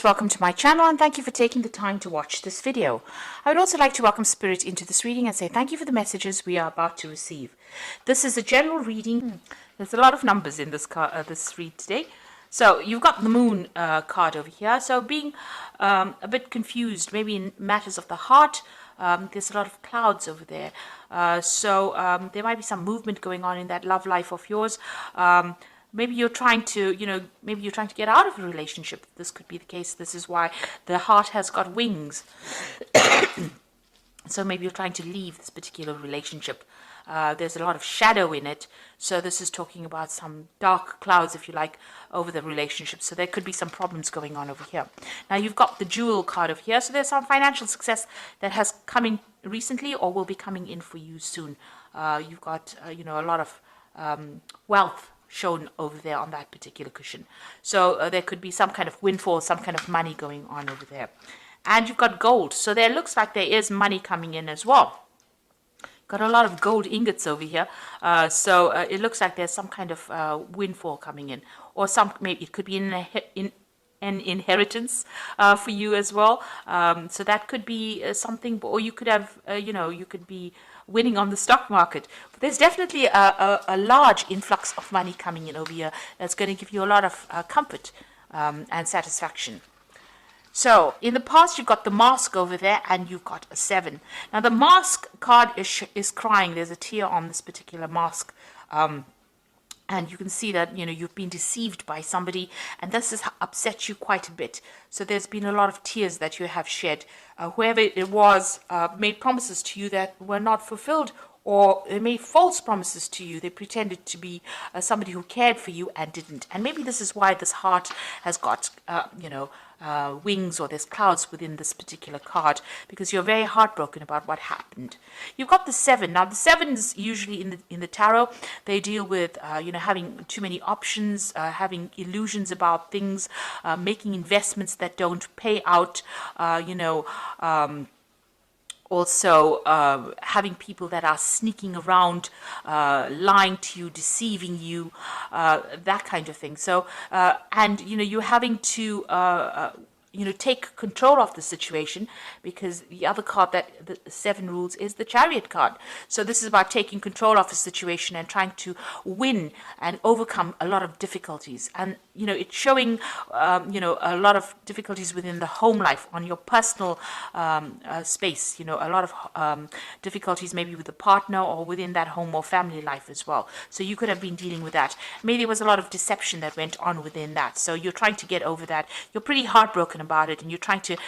Welcome to my channel and thank you for taking the time to watch this video. I would also like to welcome Spirit into this reading and say thank you for the messages we are about to receive. This is a general reading. There's a lot of numbers in this read today. So you've got the Moon card over here. So being a bit confused, maybe in matters of the heart. There's a lot of clouds over there. So there might be some movement going on in that love life of yours. Maybe you're trying to, get out of a relationship. This could be the case. This is why the heart has got wings. So maybe you're trying to leave this particular relationship. There's a lot of shadow in it. So this is talking about some dark clouds, if you like, over the relationship. So there could be some problems going on over here. Now you've got the Jewel card over here. So there's some financial success that has come in recently or will be coming in for you soon. You've got, a lot of wealth shown over there on that particular cushion. So there could be some kind of windfall, some kind of money going on over there. And you've got gold. So there looks like there is money coming in as well. Got a lot of gold ingots over here. So it looks like there's some kind of windfall coming in. Or maybe it could be an inheritance for you as well. So that could be something, or you could have, you could be winning on the stock market. But there's definitely a large influx of money coming in over here that's going to give you a lot of comfort and satisfaction. So in the past, you've got the Mask over there and you've got a 7. Now the Mask card is crying. There's a tear on this particular mask. And you can see that, you've been deceived by somebody and this has upset you quite a bit. So there's been a lot of tears that you have shed. Whoever it was made promises to you that were not fulfilled, or they made false promises to you. They pretended to be somebody who cared for you and didn't. And maybe this is why this heart has got, wings, or there's clouds within this particular card, because you're very heartbroken about what happened. You've got the 7. Now the 7s usually in the tarot, they deal with having too many options, having illusions about things, making investments that don't pay out, also having people that are sneaking around, lying to you, deceiving you, that kind of thing. So, and you're having to take control of the situation, because the other card that the 7 rules is the Chariot card. So this is about taking control of the situation and trying to win and overcome a lot of difficulties. And, it's showing, a lot of difficulties within the home life, on your personal space, a lot of difficulties maybe with the partner or within that home or family life as well. So you could have been dealing with that. Maybe there was a lot of deception that went on within that. So you're trying to get over that. You're pretty heartbroken about it and you're trying to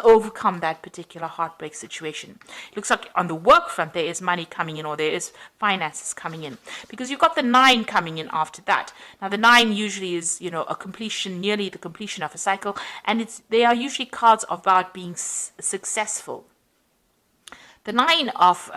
overcome that particular heartbreak situation. It looks like on the work front there is money coming in, or there is finances coming in, because you've got the 9 coming in after that. Now the 9 usually is a completion, nearly the completion of a cycle, and they are usually cards about being successful. The 9 of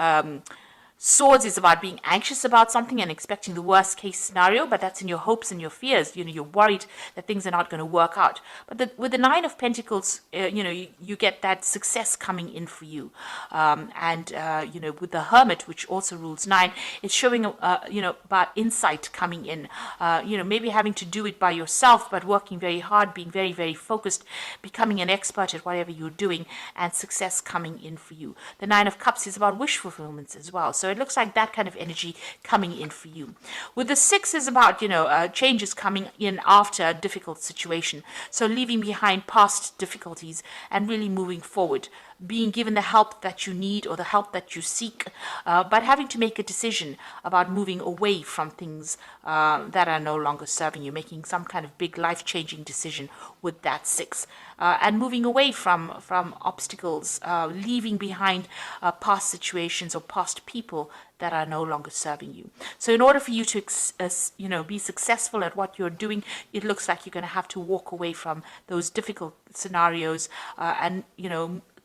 Swords is about being anxious about something and expecting the worst case scenario, but that's in your hopes and your fears. You're worried that things are not going to work out. But with the 9 of Pentacles, you get that success coming in for you. With the Hermit, which also rules 9, it's showing, about insight coming in. Maybe having to do it by yourself, but working very hard, being very, very focused, becoming an expert at whatever you're doing, and success coming in for you. The 9 of Cups is about wish fulfillments as well. So it looks like that kind of energy coming in for you. With the 6 is about, changes coming in after a difficult situation. So leaving behind past difficulties and really moving forward. Being given the help that you need or the help that you seek, but having to make a decision about moving away from things that are no longer serving you, making some kind of big life-changing decision with that 6. And moving away from obstacles, leaving behind past situations or past people that are no longer serving you. So in order for you to be successful at what you're doing, it looks like you're going to have to walk away from those difficult scenarios and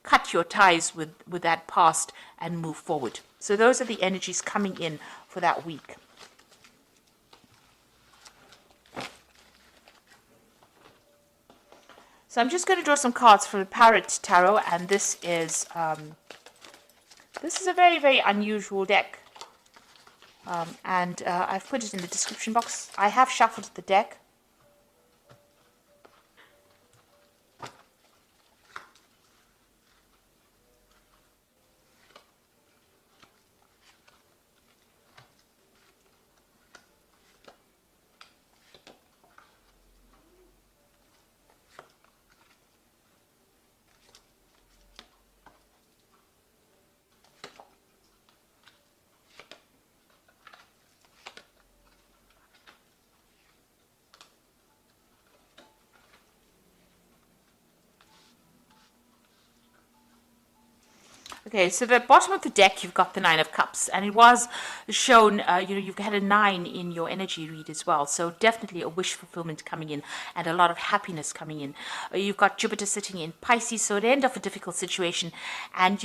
cut your ties with that past and move forward. So those are the energies coming in for that week. So I'm just going to draw some cards for the Parrot Tarot, and this is a very, very unusual deck. I've put it in the description box. I have shuffled the deck. Okay, so the bottom of the deck, you've got the Nine of Cups, and it was shown, you've had a 9 in your energy read as well. So definitely a wish fulfillment coming in and a lot of happiness coming in. You've got Jupiter sitting in Pisces, so at the end of a difficult situation. And,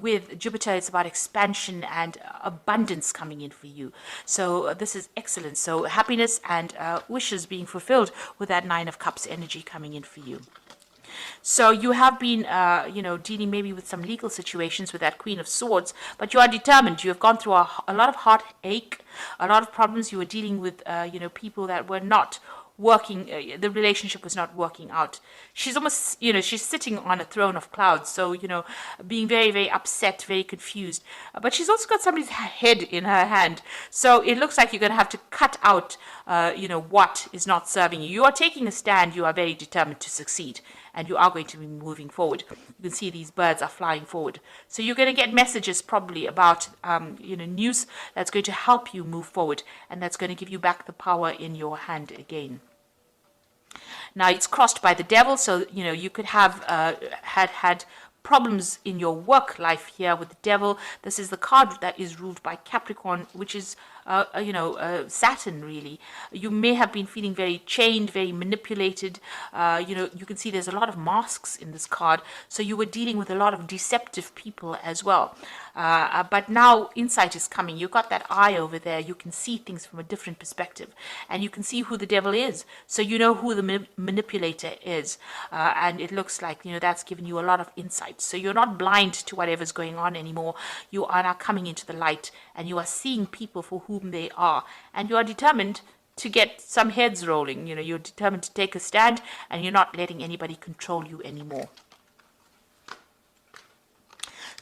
with Jupiter, it's about expansion and abundance coming in for you. So this is excellent. So happiness and wishes being fulfilled with that Nine of Cups energy coming in for you. So you have been, dealing maybe with some legal situations with that Queen of Swords, but you are determined. You have gone through a lot of heartache, a lot of problems. You were dealing with, people that were not working. The relationship was not working out. She's almost, she's sitting on a throne of clouds. So, being very, very upset, very confused. But she's also got somebody's head in her hand. So it looks like you're going to have to cut out, what is not serving you. You are taking a stand. You are very determined to succeed. And you are going to be moving forward. You can see these birds are flying forward. So you're going to get messages probably about, news that's going to help you move forward. And that's going to give you back the power in your hand again. Now it's crossed by the devil. So, you could have had problems in your work life here with the devil. This is the card that is ruled by Capricorn, which is Saturn, really. You may have been feeling very chained, very manipulated. You can see there's a lot of masks in this card. So you were dealing with a lot of deceptive people as well. But now insight is coming. You've got that eye over there. You can see things from a different perspective. And you can see who the devil is. So you know who the manipulator is. And it looks like, that's given you a lot of insight. So you're not blind to whatever's going on anymore. You are now coming into the light. And you are seeing people for whom they are. And you are determined to get some heads rolling. You're determined to take a stand. And you're not letting anybody control you anymore.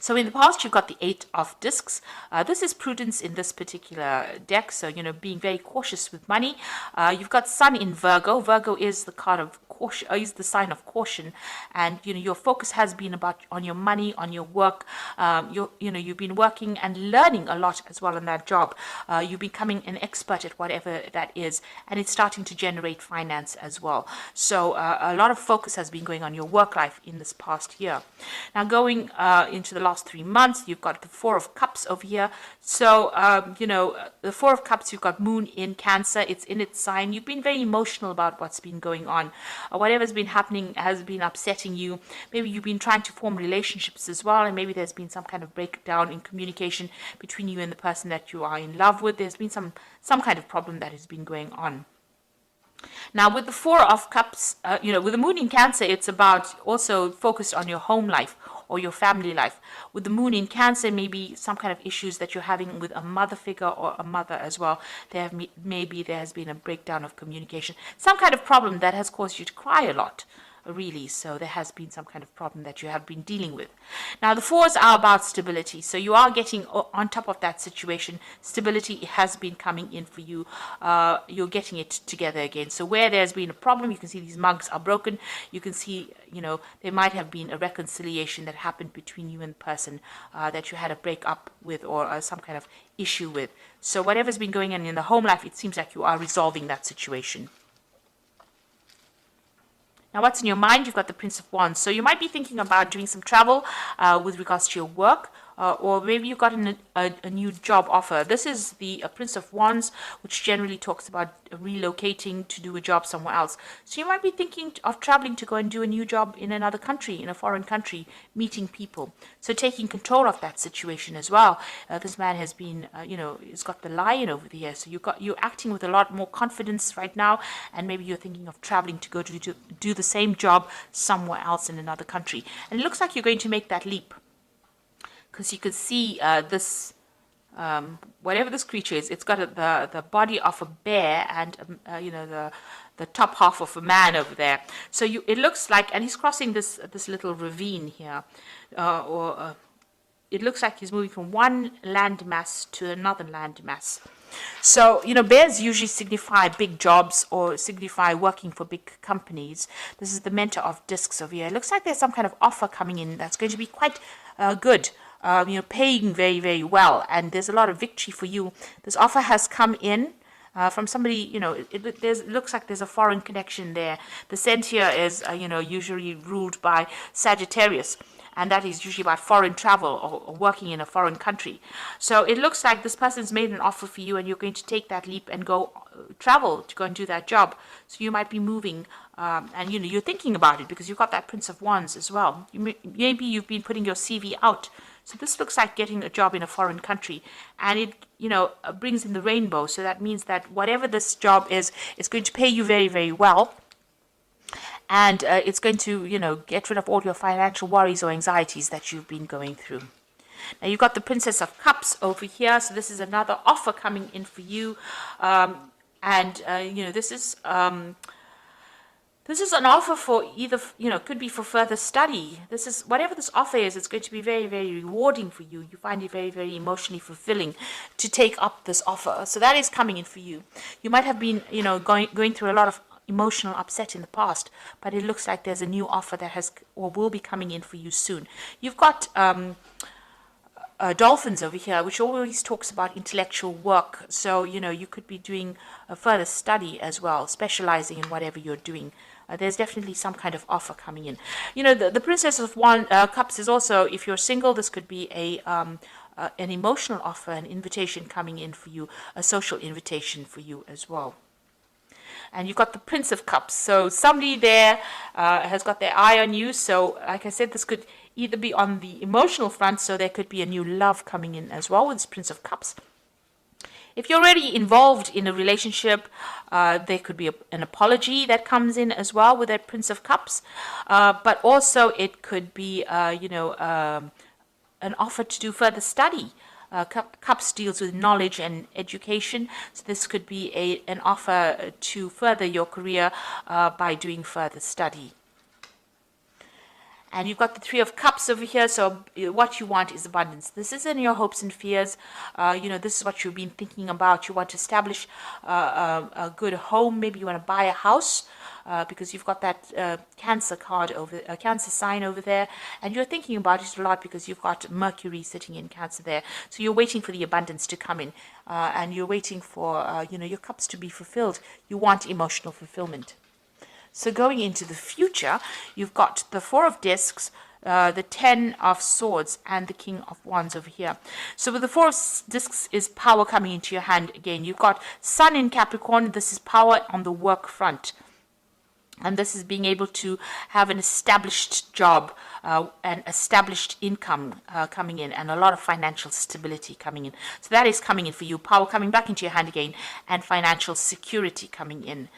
So in the past, you've got the 8 of discs. This is prudence in this particular deck. So, being very cautious with money. You've got Sun in Virgo. Virgo is the card of caution, is the sign of caution. And, your focus has been on your money, on your work. You've been working and learning a lot as well in that job. You're becoming an expert at whatever that is. And it's starting to generate finance as well. So a lot of focus has been going on your work life in this past year. Now going into the last 3 months, you've got the 4 of Cups over here. So, the 4 of Cups, you've got Moon in Cancer. It's in its sign. You've been very emotional about what's been going on. Whatever's been happening has been upsetting you. Maybe you've been trying to form relationships as well, and maybe there's been some kind of breakdown in communication between you and the person that you are in love with. There's been some kind of problem that has been going on. Now, with the 4 of Cups, with the Moon in Cancer, it's about also focused on your home life or your family life. With the Moon in Cancer, maybe some kind of issues that you're having with a mother figure or a mother as well. Maybe there has been a breakdown of communication, some kind of problem that has caused you to cry a lot. Really, so there has been some kind of problem that you have been dealing with. Now the 4s are about stability, so you are getting on top of that situation. Stability has been coming in for you. You're getting it together again. So where there's been a problem, you can see these mugs are broken. You can see, there might have been a reconciliation that happened between you and the person that you had a breakup with or some kind of issue with. So whatever's been going on in the home life, it seems like you are resolving that situation. Now, what's in your mind? You've got the Prince of Wands. So you might be thinking about doing some travel with regards to your work. Or maybe you've got a new job offer. This is the Prince of Wands, which generally talks about relocating to do a job somewhere else. So you might be thinking of traveling to go and do a new job in another country, in a foreign country, meeting people. So taking control of that situation as well. This man has been, he's got the lion over there. So you're acting with a lot more confidence right now, and maybe you're thinking of traveling to go to do the same job somewhere else in another country. And it looks like you're going to make that leap. Because you can see this, whatever this creature is, it's got the body of a bear and, the top half of a man over there. So it looks like, and he's crossing this little ravine here, it looks like he's moving from one landmass to another landmass. So, bears usually signify big jobs or signify working for big companies. This is the Mentor of Discs over here. It looks like there's some kind of offer coming in that's going to be quite good. Paying very, very well, and there's a lot of victory for you. This offer has come in from somebody, it looks like there's a foreign connection there. The scent here is, usually ruled by Sagittarius. and that is usually about foreign travel or working in a foreign country. So it looks like this person's made an offer for you, and you're going to take that leap and go travel to go and do that job. So you might be moving, and you're thinking about it because you've got that Prince of Wands as well. Maybe you've been putting your CV out. So this looks like getting a job in a foreign country, and it brings in the rainbow. So that means that whatever this job is, it's going to pay you very, very well. And it's going to, get rid of all your financial worries or anxieties that you've been going through. Now you've got the Princess of Cups over here. So this is another offer coming in for you. This is an offer for either, could be for further study. This is, whatever this offer is, it's going to be very, very rewarding for you. You find it very, very emotionally fulfilling to take up this offer. So that is coming in for you. You might have been, going through a lot of emotional upset in the past, but it looks like there's a new offer that has or will be coming in for you soon. You've got dolphins over here, which always talks about intellectual work. So, you could be doing a further study as well, specializing in whatever you're doing. There's definitely some kind of offer coming in. The Princess of Cups is also, if you're single, this could be an emotional offer, an invitation coming in for you, a social invitation for you as well. And you've got the Prince of Cups. So somebody there has got their eye on you. So like I said, this could either be on the emotional front, so there could be a new love coming in as well with this Prince of Cups. If you're already involved in a relationship, there could be an apology that comes in as well with that Prince of Cups. But also it could be, an offer to do further study. Cups deals with knowledge and education, so this could be an offer to further your career by doing further study. And you've got the Three of Cups over here, so what you want is abundance. This isn't your hopes and fears. This is what you've been thinking about. You want to establish a good home. Maybe you want to buy a house. Because you've got that Cancer card Cancer sign over there, and you're thinking about it a lot because you've got Mercury sitting in Cancer there. So you're waiting for the abundance to come in, and you're waiting for your cups to be fulfilled. You want emotional fulfillment. So going into the future, you've got the Four of Discs, the Ten of Swords, and the King of Wands over here. So with the Four of Discs is power coming into your hand again. You've got Sun in Capricorn. This is power on the work front. And this is being able to have an established job, an established income coming in, and a lot of financial stability coming in. So that is coming in for you. Power coming back into your hand again, and financial security coming in.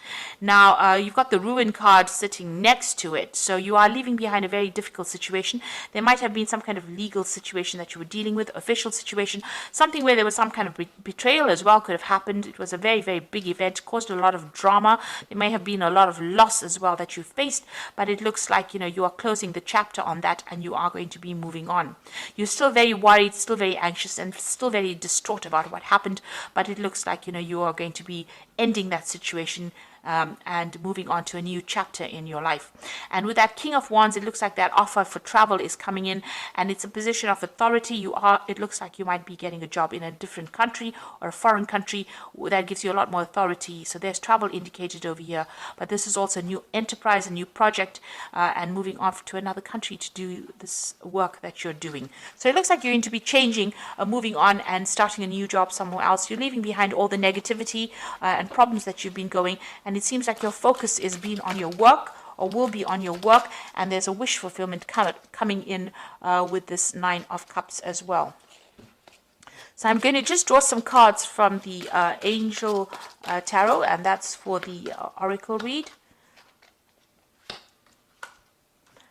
Now, you've got the Ruin card sitting next to it. So you are leaving behind a very difficult situation. There might have been some kind of legal situation that you were dealing with, official situation, something where there was some kind of betrayal as well could have happened. It was a very, very big event, caused a lot of drama. There may have been a lot of loss as well that you faced, but it looks like you are closing the chapter on that, and you are going to be moving on. You're still very worried, still very anxious, and still very distraught about what happened, but it looks like you are going to be ending that situation and moving on to a new chapter in your life. And with that King of Wands, it looks like that offer for travel is coming in, and it's a position of authority. It looks like you might be getting a job in a different country or a foreign country that gives you a lot more authority. So there's travel indicated over here, but this is also a new enterprise, a new project, and moving on to another country to do this work that you're doing. So it looks like you're going to be changing, moving on and starting a new job somewhere else. You're leaving behind all the negativity and problems that you've been going, and it seems like your focus is being on your work, or will be on your work, and there's a wish fulfillment coming in with this Nine of Cups as well. So I'm going to just draw some cards from the Angel Tarot, and that's for the Oracle read.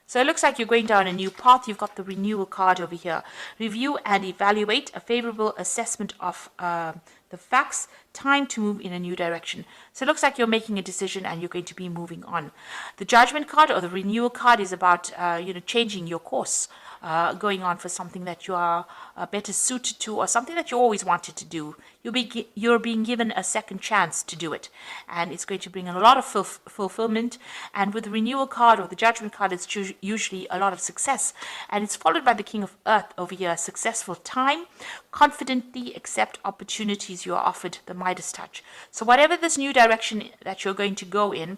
So it looks like you're going down a new path. You've got the Renewal card over here. Review and evaluate, a favorable assessment of the facts, time to move in a new direction. So it looks like you're making a decision and you're going to be moving on. The Judgment card or the Renewal card is about changing your course, going on for something that you are better suited to, or something that you always wanted to do. You're being given a second chance to do it, and it's going to bring a lot of fulfillment. And with the Renewal card or the Judgment card, it's usually a lot of success, and it's followed by the King of Earth over here. Successful time, confidently accept opportunities means you are offered the Midas touch. So whatever this new direction that you're going to go in,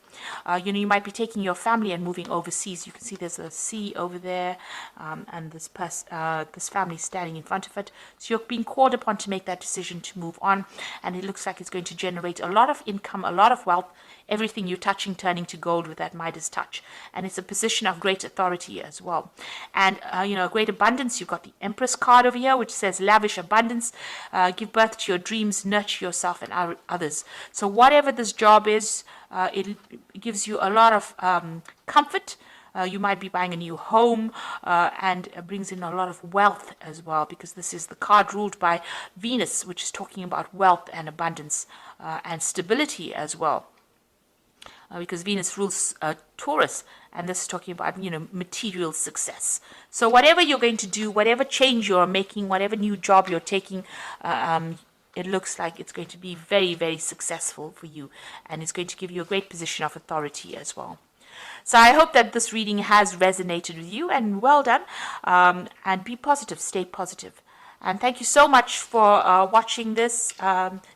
you might be taking your family and moving overseas. You can see there's a sea over there, and this family standing in front of it. So you're being called upon to make that decision to move on, and it looks like it's going to generate a lot of income, a lot of wealth, everything you're touching turning to gold with that Midas touch. And it's a position of great authority as well. And, great abundance. You've got the Empress card over here, which says lavish abundance, give birth to your dreams, nurture yourself and others. So whatever this job is, it gives you a lot of comfort. You might be buying a new home, and brings in a lot of wealth as well, because this is the card ruled by Venus, which is talking about wealth and abundance, and stability as well. Because Venus rules Taurus, and this is talking about, material success. So whatever you're going to do, whatever change you're making, whatever new job you're taking, it looks like it's going to be very, very successful for you, and it's going to give you a great position of authority as well. So I hope that this reading has resonated with you, and well done. And be positive, stay positive. And thank you so much for watching this.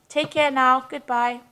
Take care now. Goodbye.